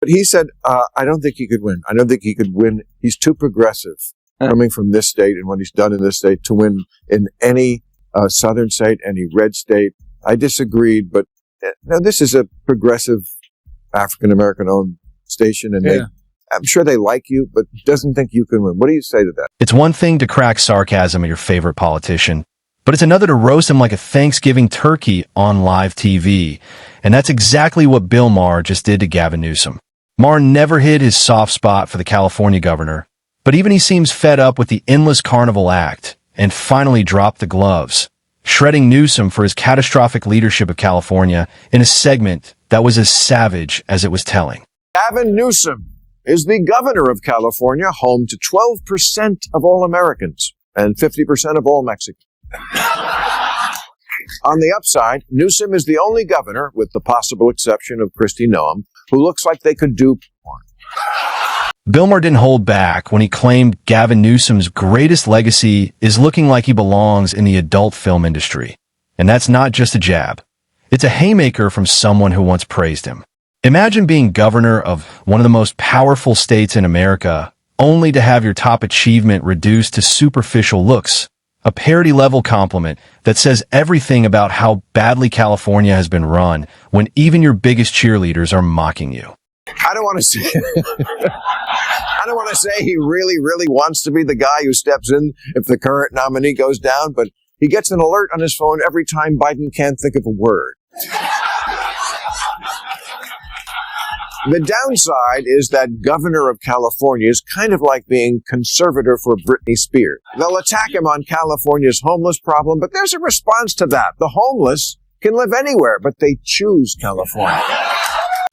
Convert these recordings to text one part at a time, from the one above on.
But he said, I don't think he could win. I don't think he could win. He's too progressive coming from this state and what he's done in this state to win in any southern state, any red state. I disagreed, but now this is a progressive African-American owned station, and I'm sure they like you, but doesn't think you can win. What do you say to that? It's one thing to crack sarcasm at your favorite politician, but it's another to roast him like a Thanksgiving turkey on live TV. And that's exactly what Bill Maher just did to Gavin Newsom. Maher never hid his soft spot for the California governor, but even he seems fed up with the endless carnival act and finally dropped the gloves, shredding Newsom for his catastrophic leadership of California in a segment that was as savage as it was telling. Gavin Newsom is the governor of California, home to 12% of all Americans and 50% of all Mexicans. On the upside, Newsom is the only governor, with the possible exception of Kristi Noem, who looks like they could do porn. Bill Maher didn't hold back when he claimed Gavin Newsom's greatest legacy is looking like he belongs in the adult film industry. And that's not just a jab. It's a haymaker from someone who once praised him. Imagine being governor of one of the most powerful states in America, only to have your top achievement reduced to superficial looks. A parody-level compliment that says everything about how badly California has been run when even your biggest cheerleaders are mocking you. I don't want to say he really, really wants to be the guy who steps in if the current nominee goes down, but he gets an alert on his phone every time Biden can't think of a word. The downside is that governor of California is kind of like being conservator for Britney Spears. They'll attack him on California's homeless problem, but there's a response to that. The homeless can live anywhere, but they choose California.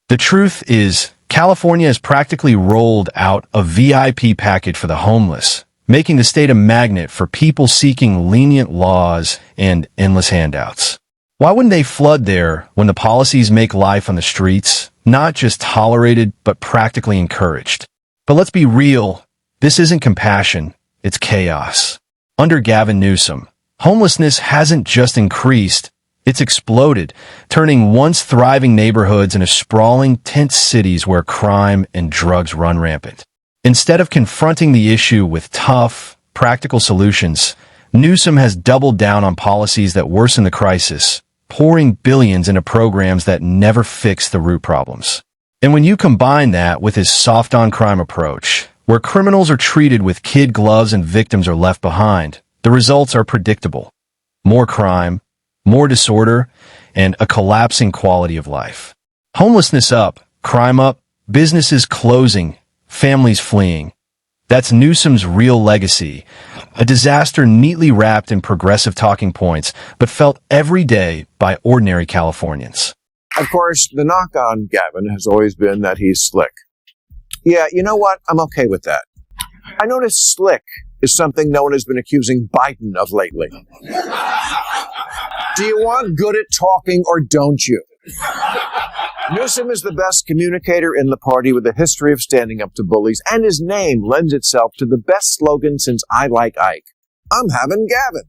The truth is, California has practically rolled out a VIP package for the homeless, making the state a magnet for people seeking lenient laws and endless handouts. Why wouldn't they flood there when the policies make life on the streets not just tolerated, but practically encouraged? But let's be real, this isn't compassion, it's chaos. Under Gavin Newsom, homelessness hasn't just increased, it's exploded, turning once thriving neighborhoods into sprawling, tense cities where crime and drugs run rampant. Instead of confronting the issue with tough, practical solutions, Newsom has doubled down on policies that worsen the crisis, pouring billions into programs that never fix the root problems. And when you combine that with his soft-on-crime approach, where criminals are treated with kid gloves and victims are left behind, the results are predictable. More crime, more disorder, and a collapsing quality of life. Homelessness up, crime up, businesses closing, families fleeing. That's Newsom's real legacy, a disaster neatly wrapped in progressive talking points, but felt every day by ordinary Californians. Of course, the knock on Gavin has always been that he's slick. Yeah, you know what? I'm okay with that. I notice slick is something no one has been accusing Biden of lately. Do you want good at talking or don't you? Newsom is the best communicator in the party with a history of standing up to bullies, and his name lends itself to the best slogan since I Like Ike. I'm having Gavin.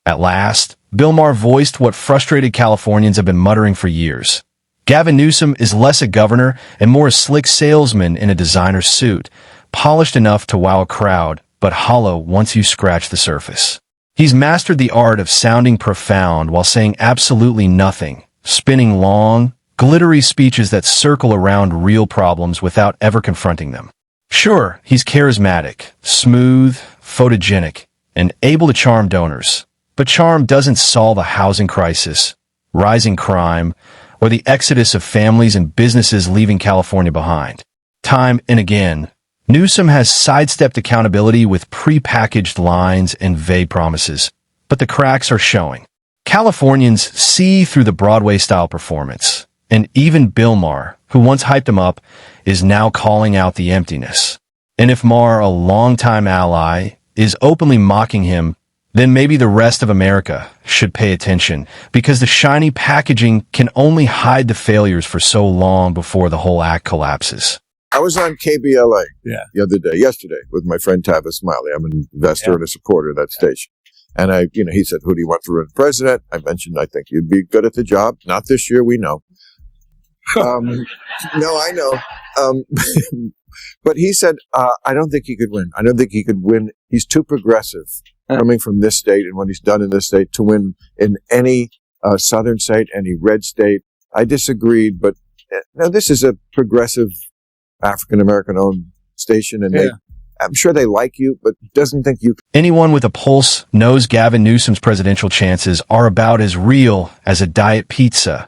At last, Bill Maher voiced what frustrated Californians have been muttering for years. Gavin Newsom is less a governor and more a slick salesman in a designer suit, polished enough to wow a crowd, but hollow once you scratch the surface. He's mastered the art of sounding profound while saying absolutely nothing, spinning long, glittery speeches that circle around real problems without ever confronting them. Sure, he's charismatic, smooth, photogenic, and able to charm donors. But charm doesn't solve a housing crisis, rising crime, or the exodus of families and businesses leaving California behind. Time and again, Newsom has sidestepped accountability with pre-packaged lines and vague promises, but the cracks are showing. Californians see through the Broadway-style performance, and even Bill Maher, who once hyped him up, is now calling out the emptiness. And if Maher, a longtime ally, is openly mocking him, then maybe the rest of America should pay attention, because the shiny packaging can only hide the failures for so long before the whole act collapses. I was on KBLA yesterday, with my friend Tavis Smiley. I'm an investor and a supporter of that station. And he said, who do you want to run for president? I mentioned, I think you'd be good at the job. Not this year, we know. No, I know. Um, but he said, I don't think he could win. I don't think he could win. He's too progressive coming from this state and what he's done in this state to win in any southern state, any red state. I disagreed, but now this is a progressive African-American owned station, and I'm sure they like you, but doesn't think you. Anyone with a pulse knows Gavin Newsom's presidential chances are about as real as a diet pizza,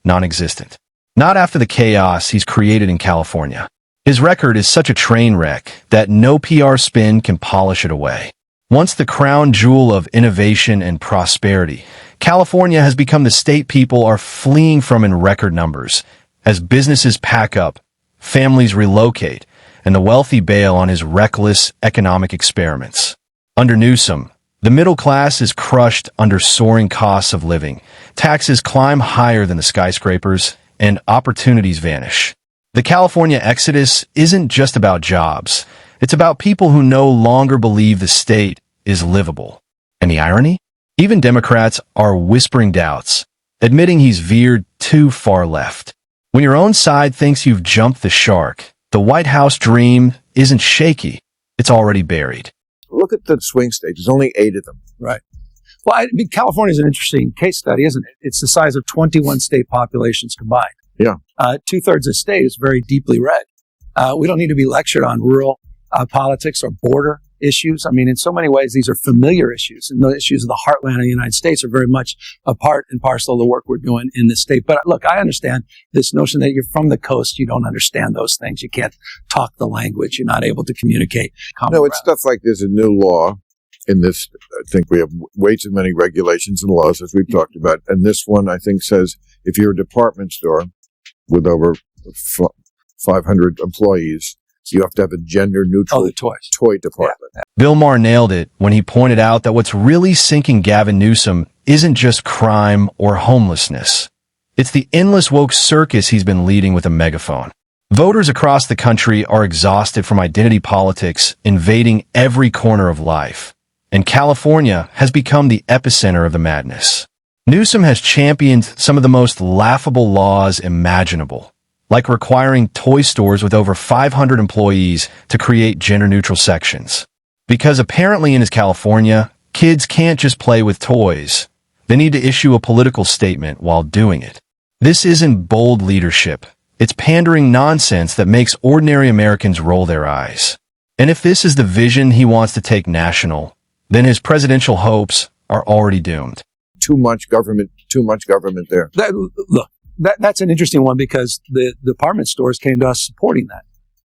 non-existent. Not after the chaos he's created in California. His record is such a train wreck that no PR spin can polish it away. Once the crown jewel of innovation and prosperity, California has become the state people are fleeing from in record numbers. As businesses pack up, families relocate, and the wealthy bail on his reckless economic experiments. Under Newsom, the middle class is crushed under soaring costs of living. Taxes climb higher than the skyscrapers, and opportunities vanish. The California exodus isn't just about jobs. It's about people who no longer believe the state is livable. And the irony? Even Democrats are whispering doubts, admitting he's veered too far left. When your own side thinks you've jumped the shark, the White House dream isn't shaky. It's already buried. Look at the swing states. There's only 8 of them. Right. Well, I mean, California is an interesting case study, isn't it? It's the size of 21 state populations combined. Yeah. 2/3 of the state is very deeply red. We don't need to be lectured on rural politics or border issues. I mean, in so many ways, these are familiar issues, and the issues of the heartland of the United States are very much a part and parcel of the work we're doing in this state. But look, I understand this notion that you're from the coast, you don't understand those things. You can't talk the language. You're not able to communicate. No, it's stuff like there's a new law in this. I think we have way too many regulations and laws, as we've talked about. And this one, I think, says if you're a department store with over 500 employees, you have to have a gender-neutral toy department. Yeah. Bill Maher nailed it when he pointed out that what's really sinking Gavin Newsom isn't just crime or homelessness. It's the endless woke circus he's been leading with a megaphone. Voters across the country are exhausted from identity politics invading every corner of life, and California has become the epicenter of the madness. Newsom has championed some of the most laughable laws imaginable, like requiring toy stores with over 500 employees to create gender-neutral sections. Because apparently in his California, kids can't just play with toys. They need to issue a political statement while doing it. This isn't bold leadership. It's pandering nonsense that makes ordinary Americans roll their eyes. And if this is the vision he wants to take national, then his presidential hopes are already doomed. Too much government there. That's an interesting one because the department stores came to us supporting that.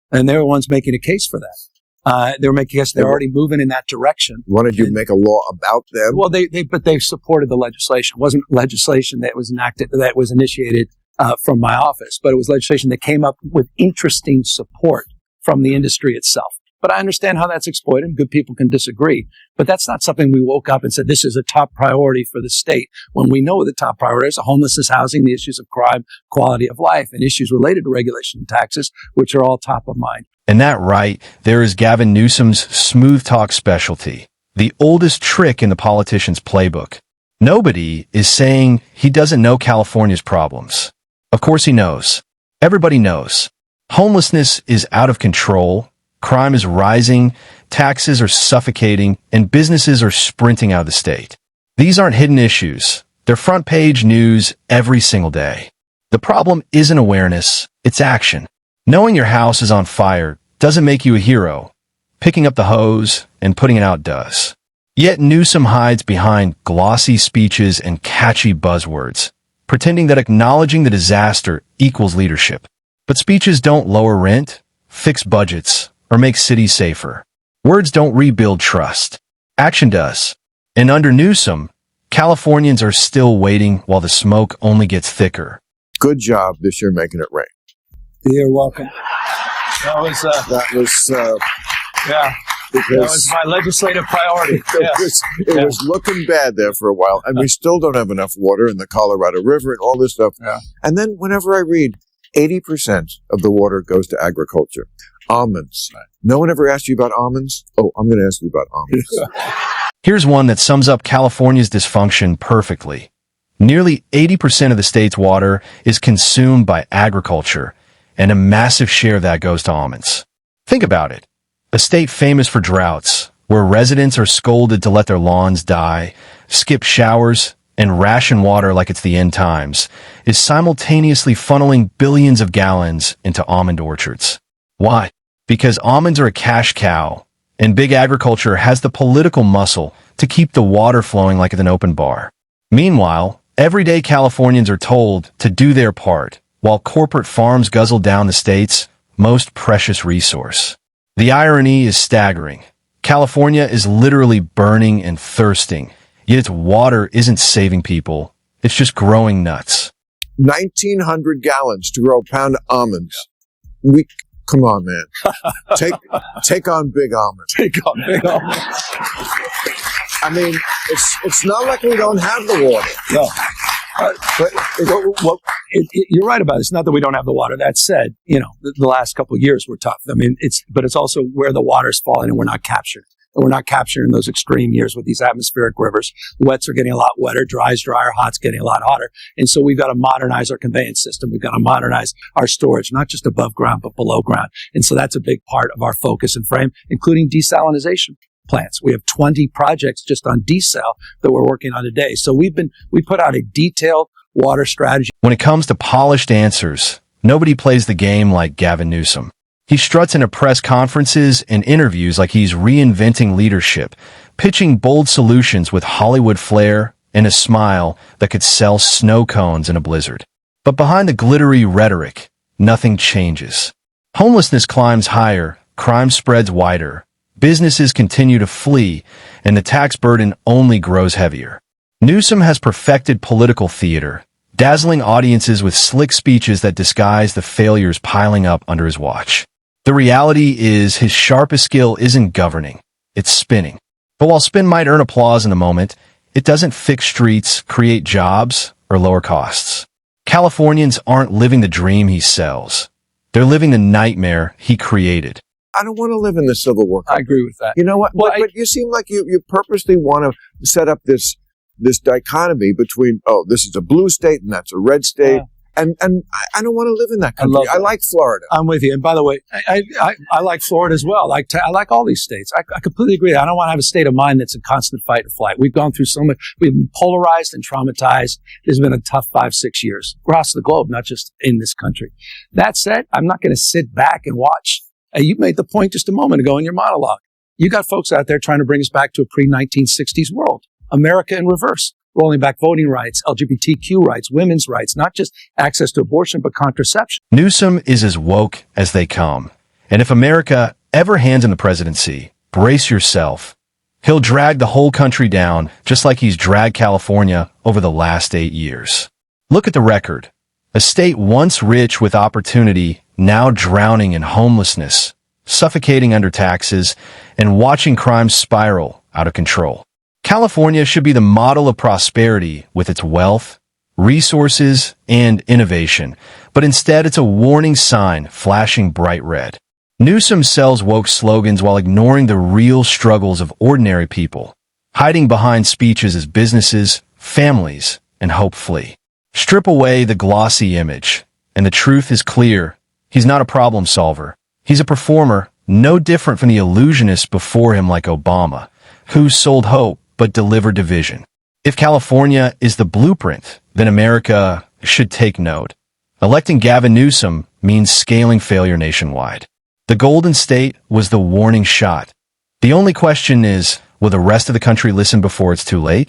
And they were the ones making a case for that. They were making a case they're already moving in that direction. Wanted you to make a law about them? Well, but they supported the legislation. It wasn't legislation that was enacted, that was initiated from my office, but it was legislation that came up with interesting support from the industry itself. But I understand how that's exploited, and good people can disagree. But that's not something we woke up and said, this is a top priority for the state, when we know the top priorities are homelessness, housing, the issues of crime, quality of life, and issues related to regulation and taxes, which are all top of mind. And that right, there is Gavin Newsom's smooth talk specialty, the oldest trick in the politician's playbook. Nobody is saying he doesn't know California's problems. Of course he knows. Everybody knows. Homelessness is out of control. Crime is rising, taxes are suffocating, and businesses are sprinting out of the state. These aren't hidden issues. They're front-page news every single day. The problem isn't awareness, it's action. Knowing your house is on fire doesn't make you a hero. Picking up the hose and putting it out does. Yet Newsom hides behind glossy speeches and catchy buzzwords, pretending that acknowledging the disaster equals leadership. But speeches don't lower rent, fix budgets, or make cities safer. Words don't rebuild trust. Action does. And under Newsom, Californians are still waiting while the smoke only gets thicker. Good job this year making it rain. You're welcome. That was my legislative priority. It was looking bad there for a while, and we still don't have enough water in the Colorado River and all this stuff. Yeah. And then whenever I read, 80% of the water goes to agriculture. Almonds. No one ever asked you about almonds? Oh, I'm going to ask you about almonds. Here's one that sums up California's dysfunction perfectly. Nearly 80% of the state's water is consumed by agriculture, and a massive share of that goes to almonds. Think about it. A state famous for droughts, where residents are scolded to let their lawns die, skip showers, and ration water like it's the end times, is simultaneously funneling billions of gallons into almond orchards. Why? Because almonds are a cash cow, and big agriculture has the political muscle to keep the water flowing like it's an open bar. Meanwhile, everyday Californians are told to do their part, while corporate farms guzzle down the state's most precious resource. The irony is staggering. California is literally burning and thirsting, yet its water isn't saving people. It's just growing nuts. 1,900 gallons to grow a pound of almonds. Come on, man. Take on big almonds. Take on big almonds. I mean, it's not like we don't have the water. No. But you're right about it. It's not that we don't have the water. That said, the last couple of years were tough. I mean, but it's also where the water's falling and we're not capturing. And we're not capturing those extreme years with these atmospheric rivers. Wets are getting a lot wetter, dry's drier, hot's getting a lot hotter. And so we've got to modernize our conveyance system. We've got to modernize our storage, not just above ground, but below ground. And so that's a big part of our focus and frame, including desalinization plants. We have 20 projects just on desal that we're working on today. So we put out a detailed water strategy. When it comes to polished answers, nobody plays the game like Gavin Newsom. He struts into press conferences and interviews like he's reinventing leadership, pitching bold solutions with Hollywood flair and a smile that could sell snow cones in a blizzard. But behind the glittery rhetoric, nothing changes. Homelessness climbs higher, crime spreads wider, businesses continue to flee, and the tax burden only grows heavier. Newsom has perfected political theater, dazzling audiences with slick speeches that disguise the failures piling up under his watch. The reality is his sharpest skill isn't governing, it's spinning. But while spin might earn applause in the moment, it doesn't fix streets, create jobs, or lower costs. Californians aren't living the dream he sells. They're living the nightmare he created. I don't want to live in the Civil War. I agree with that. You know what? But you seem like you purposely want to set up this dichotomy between, this is a blue state and that's a red state. Yeah. And I don't want to live in that country. I like Florida. I'm with you. And by the way, I like Florida as well. I like all these states. I completely agree. I don't want to have a state of mind that's a constant fight or flight. We've gone through so much. We've been polarized and traumatized. There's been a tough 5-6 years across the globe, not just in this country. That said, I'm not going to sit back and watch. You made the point just a moment ago in your monologue. You got folks out there trying to bring us back to a pre-1960s world. America in reverse. Rolling back voting rights, LGBTQ rights, women's rights, not just access to abortion, but contraception. Newsom is as woke as they come. And if America ever hands him the presidency, brace yourself. He'll drag the whole country down, just like he's dragged California over the last 8 years. Look at the record. A state once rich with opportunity, now drowning in homelessness, suffocating under taxes, and watching crime spiral out of control. California should be the model of prosperity with its wealth, resources, and innovation, but instead it's a warning sign flashing bright red. Newsom sells woke slogans while ignoring the real struggles of ordinary people, hiding behind speeches as businesses, families, and hope flee. Strip away the glossy image, and the truth is clear. He's not a problem solver. He's a performer, no different from the illusionists before him like Obama, who sold hope but delivered division. If California is the blueprint, then America should take note. Electing Gavin Newsom means scaling failure nationwide. The Golden State was the warning shot. The only question is, will the rest of the country listen before it's too late?